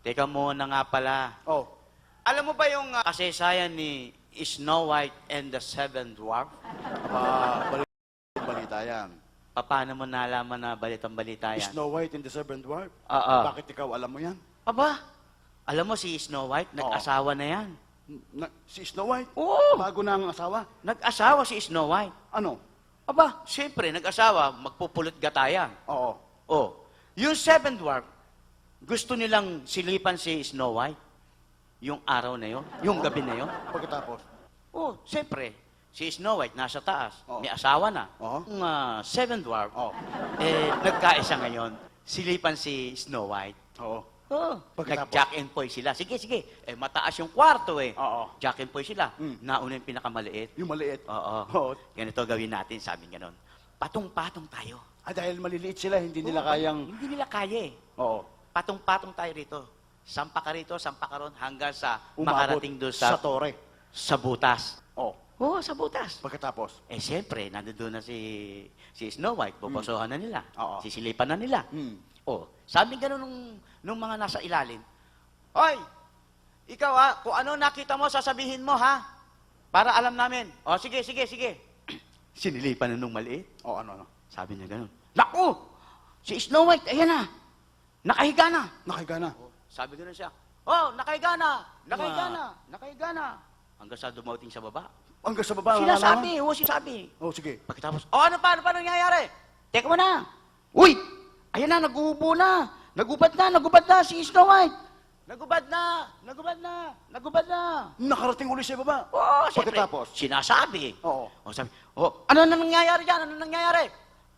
Teka muna nga pala. Oh. Alam mo ba yung kasaysayan ni Snow White and the Seven Dwarf? Balita yan. Paano mo nalaman na balitang-balita yan? Snow White and the Seven Dwarf? Oo. Bakit ikaw alam mo yan? Aba, alam mo si Snow White, nag-asawa na yan. Si Snow White? Oo. Bago na ang asawa? Nag-asawa si Snow White. Ano? Aba, siyempre, nag-asawa, magpupulot gatayan. Oo. Oh, yung Seven Dwarf, gusto nilang silipan si Snow White. Yung araw na yon, yung gabi na yon. Pagkatapos? Oh, siyempre, si Snow White nasa taas, Oo. may asawa na. Oo. Yung Seven Dwarf, Oo. nagkaisa ngayon, silipan si Snow White. Oo. Oh, Pagkatapos? nag-jack and poy sila. Sige, sige. Mataas yung kwarto eh. Oo. Jack and poy sila. Mm. Nauna yung pinakamaliit. Yung maliit? Oo. Oo. Ganito gawin natin, sabi ganon. Patong-patong tayo. Dahil maliliit sila, hindi nila Oo, kayang... Hindi nila kaya eh. Oo. Patong-patong tayo rito. Sampa ka rito, sampa ka ron, hanggang sa Umabot makarating doon sa tore. sa butas. Oo. Oo, sa butas. Pagkatapos? Siyempre, nandun na si Snow White, pupusuhan na nila. Oo. Sisilipan na nila. Hmm. Sabi gano'n nung mga nasa ilalim, Hoy, ikaw kung ano nakita mo, sasabihin mo ha, para alam namin. Sige, sige, sige. Sinilipan na nung maliit. Ano? Sabi niya gano'n, Naku! Si Snow White, ayan na. Nakahiga na. Nakahiga na. Sabi gano'n siya, nakahiga na. Nakahiga na. Nakahiga na. Hanggang sa dumating sa baba. Hanggang sa baba. Sinasabi, sinasabi. Sige. Pagkatapos, ano pa nangyayari? Teka mo na. Uy! Ayan na, nag-uubo na. Nagubad na si Snow White. Nagubad na. Nakarating uli sa baba. Siyempre, Pagkatapos? sinasabi. Oo. Sabi, ano na nangyayari dyan? Ano nangyayari?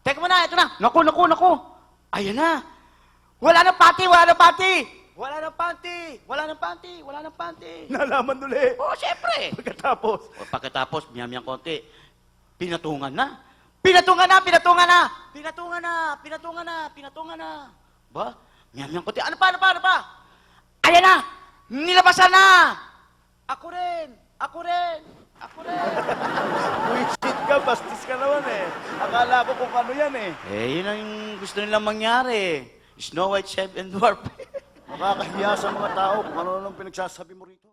Teka mo na, ito na. Naku. Ayan na. Wala nang panty. Nalaman uli. Siyempre. Pagkatapos? Pagkatapos, miyam-miyam konti, pinatungan na. Ba? Miyam-miyam konti. Ano pa? Ayan na! Nilabasan na! Ako rin! Wisit ka, bastis ka naman eh. Akala ko kung ano yan eh. Yun ang gusto nilang mangyari. Snow White, Seven Dwarf. Makakahiya sa mga tao kung ano nang pinagsasabi mo rito.